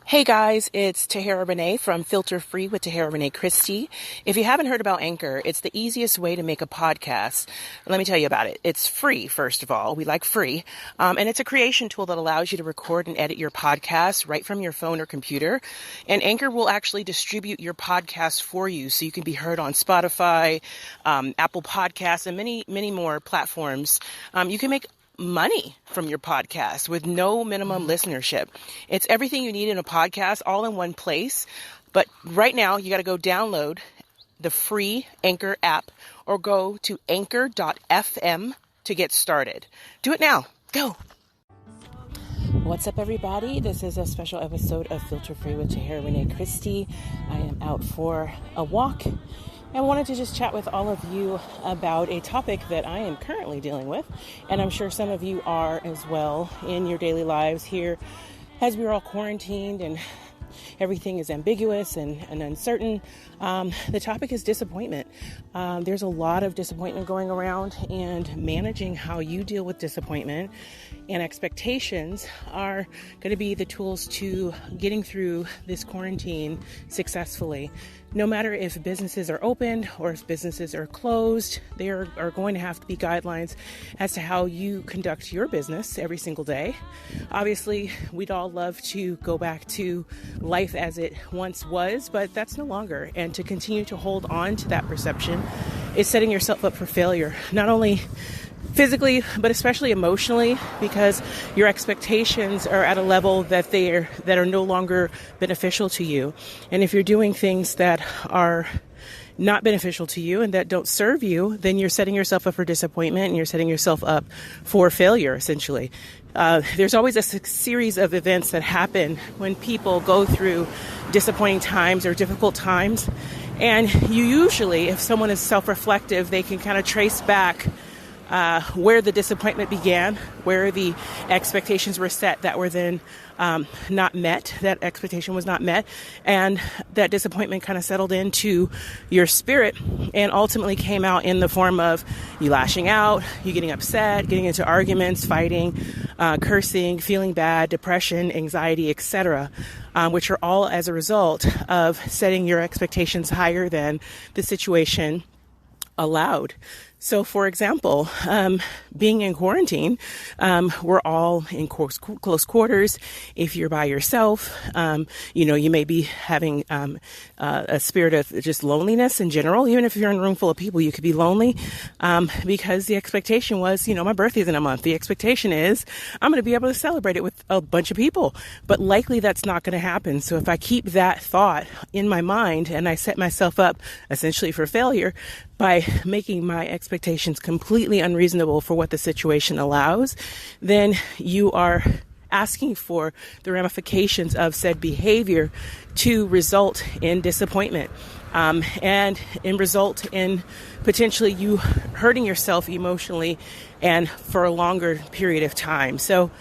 Hey guys, it's Tahera Rene from Filter Free with Tahera Rene Christy. If you haven't heard about Anchor, it's the easiest way to make a podcast. Let me tell you about it. It's free, first of all. We like free. And it's a creation tool that allows you to record and edit your podcast right from your phone or computer. And Anchor will actually distribute your podcast for you so you can be heard on Spotify, Apple Podcasts, and many, many more platforms. You can make money from your podcast with no minimum listenership. It's everything you need in a podcast all in one place. But right now you got to go download the free Anchor app or go to anchor.fm to get started. Do it now. Go. What's up, everybody? This is a special episode of Filter Free with Tahera Rene Christy. I am out for a walk and wanted to just chat with all of you about a topic that I am currently dealing with, and I'm sure some of you are as well in your daily lives here as we're all quarantined and everything is ambiguous and uncertain. The topic is disappointment. There's a lot of disappointment going around, and managing how you deal with disappointment and expectations are going to be the tools to getting through this quarantine successfully. No matter if businesses are open or if businesses are closed, there are going to have to be guidelines as to how you conduct your business every single day. Obviously, we'd all love to go back to life as it once was, but that's no longer. And to continue to hold on to that perception is setting yourself up for failure, not only physically, but especially emotionally, because your expectations are at a level that are no longer beneficial to you. And if you're doing things that are not beneficial to you and that don't serve you, then you're setting yourself up for disappointment and you're setting yourself up for failure, essentially. There's always a series of events that happen when people go through disappointing times or difficult times. And you usually, if someone is self-reflective, they can kind of trace back where the disappointment began, where the expectations were set that were then not met, that expectation was not met, and that disappointment kind of settled into your spirit and ultimately came out in the form of you lashing out, you getting upset, getting into arguments, fighting, cursing, feeling bad, depression, anxiety, etc., which are all as a result of setting your expectations higher than the situation allowed. So, for example, being in quarantine, we're all in close quarters. If you're by yourself, you may be having a spirit of just loneliness in general. Even if you're in a room full of people, you could be lonely because the expectation was, my birthday's in a month. The expectation is I'm going to be able to celebrate it with a bunch of people, but likely that's not going to happen. So if I keep that thought in my mind and I set myself up essentially for failure by making my expectations completely unreasonable for what the situation allows, then you are asking for the ramifications of said behavior to result in disappointment and result in potentially you hurting yourself emotionally and for a longer period of time. So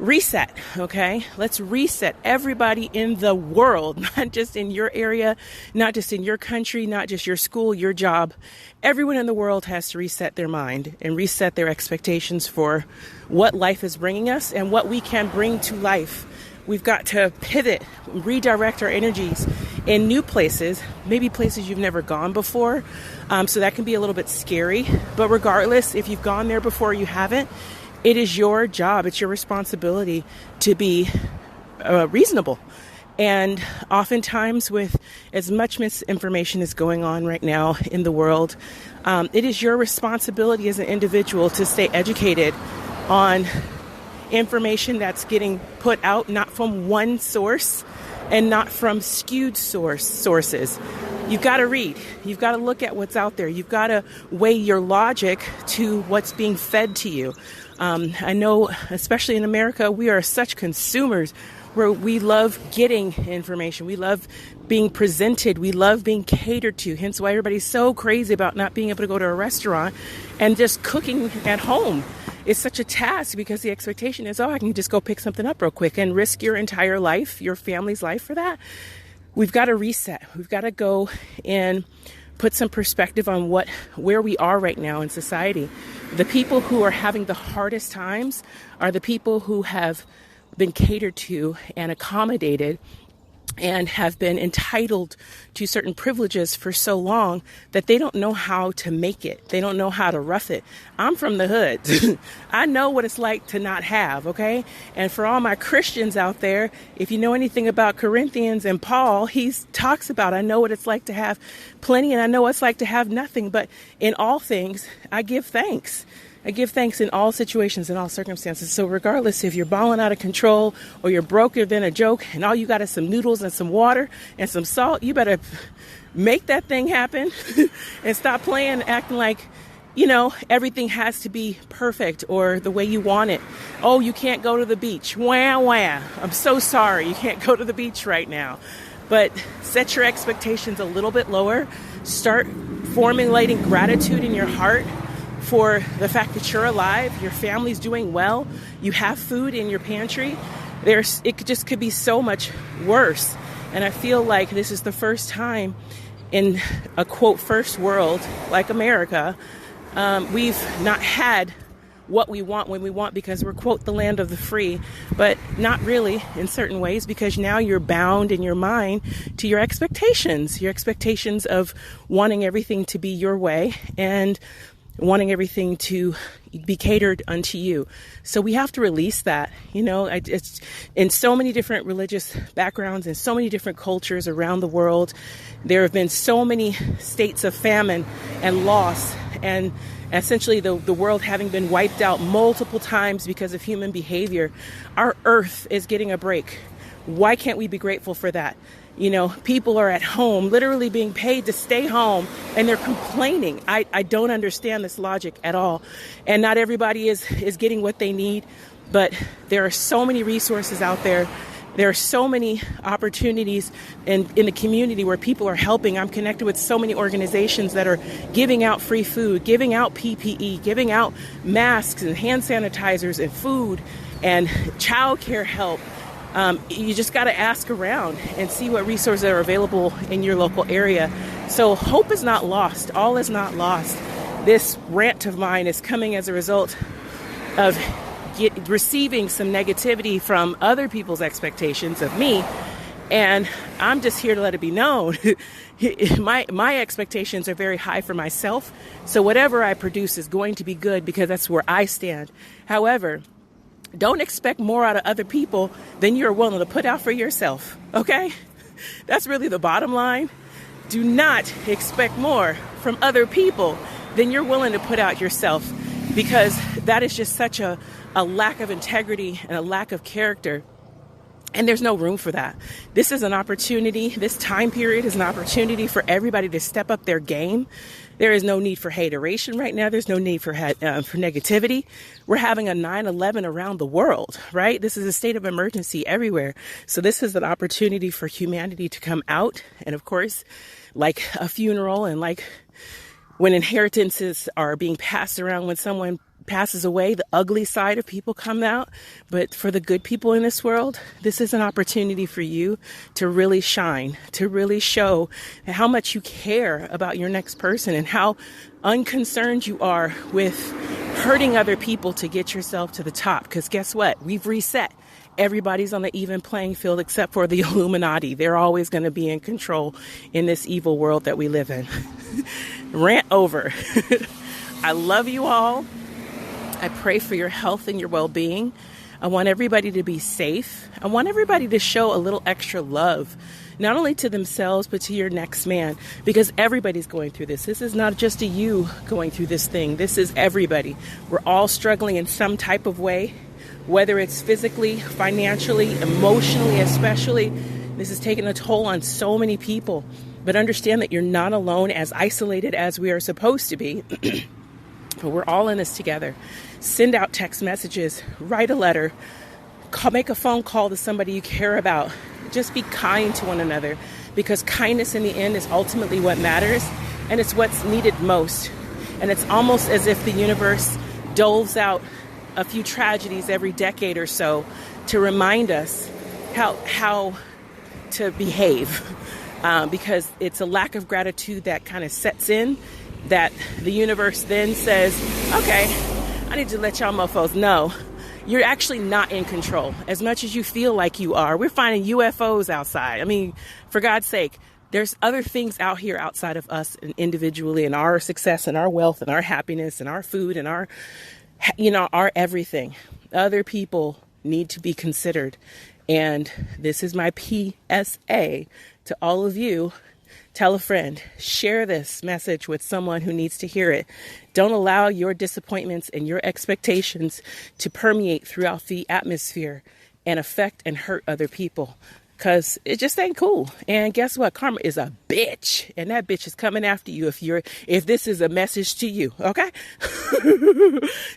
reset, okay? Let's reset. Everybody in the world, not just in your area, not just in your country, not just your school, your job. Everyone in the world has to reset their mind and reset their expectations for what life is bringing us and what we can bring to life. We've got to pivot, redirect our energies in new places, maybe places you've never gone before. So that can be a little bit scary. But regardless, if you've gone there before or you haven't, it is your job, it's your responsibility to be reasonable. And oftentimes with as much misinformation as going on right now in the world, it is your responsibility as an individual to stay educated on information that's getting put out, not from one source and not from skewed sources. You've got to read. You've got to look at what's out there. You've got to weigh your logic to what's being fed to you. I know, especially in America, we are such consumers where we love getting information. We love being presented. We love being catered to. Hence why everybody's so crazy about not being able to go to a restaurant and just cooking at home. It's such a task because the expectation is, I can just go pick something up real quick and risk your entire life, your family's life for that. We've got to reset. We've got to go and put some perspective on where we are right now in society. The people who are having the hardest times are the people who have been catered to and accommodated and have been entitled to certain privileges for so long that they don't know how to make it. They don't know how to rough it. I'm from the hood. I know what it's like to not have, okay? And for all my Christians out there, if you know anything about Corinthians and Paul, he talks about, I know what it's like to have plenty and I know what it's like to have nothing. But in all things, I give thanks. I give thanks in all situations, in all circumstances. So regardless if you're balling out of control or you're broker than a joke and all you got is some noodles and some water and some salt, you better make that thing happen and stop playing, acting like, everything has to be perfect or the way you want it. Oh, you can't go to the beach. Wah, wah. I'm so sorry. You can't go to the beach right now. But set your expectations a little bit lower. Start formulating gratitude in your heart for the fact that you're alive, your family's doing well, you have food in your pantry. It could be so much worse. And I feel like this is the first time in a quote first world like America, we've not had what we want when we want because we're quote the land of the free, but not really in certain ways because now you're bound in your mind to your expectations of wanting everything to be your way and wanting everything to be catered unto you. So we have to release that. It's in so many different religious backgrounds and so many different cultures around the world. There have been so many states of famine and loss and essentially the world having been wiped out multiple times because of human behavior. Our earth is getting a break. Why can't we be grateful for that? People are at home, literally being paid to stay home, and they're complaining. I don't understand this logic at all. And not everybody is getting what they need, but there are so many resources out there. There are so many opportunities in the community where people are helping. I'm connected with so many organizations that are giving out free food, giving out PPE, giving out masks and hand sanitizers and food and childcare help. You just got to ask around and see what resources are available in your local area. So hope is not lost. All is not lost. This rant of mine is coming as a result of receiving some negativity from other people's expectations of me. And I'm just here to let it be known. My expectations are very high for myself. So whatever I produce is going to be good because that's where I stand. However, don't expect more out of other people than you're willing to put out for yourself, okay? That's really the bottom line. Do not expect more from other people than you're willing to put out yourself because that is just such a lack of integrity and a lack of character. And there's no room for that. This is an opportunity. This time period is an opportunity for everybody to step up their game. There is no need for hateration right now. There's no need for negativity. We're having a 9/11 around the world, right? This is a state of emergency everywhere. So this is an opportunity for humanity to come out. And of course, like a funeral and like when inheritances are being passed around, when someone passes away, the ugly side of people come out. But for the good people in this world, this is an opportunity for you to really shine, to really show how much you care about your next person and how unconcerned you are with hurting other people to get yourself to the top. Because guess what? We've reset. Everybody's on the even playing field except for the Illuminati. They're always going to be in control in this evil world that we live in. Rant over. I love you all. I pray for your health and your well-being. I want everybody to be safe. I want everybody to show a little extra love, not only to themselves, but to your next man, because everybody's going through this. This is not just a you going through this thing. This is everybody. We're all struggling in some type of way, whether it's physically, financially, emotionally, especially. This is taking a toll on so many people. But understand that you're not alone, as isolated as we are supposed to be. But we're all in this together. Send out text messages, write a letter, make a phone call to somebody you care about. Just be kind to one another, because kindness in the end is ultimately what matters, and it's what's needed most. And it's almost as if the universe doles out a few tragedies every decade or so to remind us how to behave, because it's a lack of gratitude that kind of sets in, that the universe then says, okay, I need to let y'all mofos know you're actually not in control as much as you feel like you are. We're finding UFOs outside. I mean, for God's sake, there's other things out here outside of us and individually, and our success and our wealth and our happiness and our food and our, our everything. Other people need to be considered. And this is my PSA to all of you. Tell a friend, share this message with someone who needs to hear it. Don't allow your disappointments and your expectations to permeate throughout the atmosphere and affect and hurt other people, because it just ain't cool. And guess what? Karma is a bitch, and that bitch is coming after you if this is a message to you. Okay.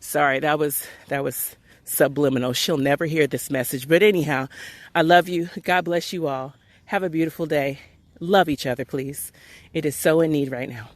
Sorry, that was subliminal. She'll never hear this message. But anyhow, I love you. God bless you all. Have a beautiful day. Love each other, please. It is so in need right now.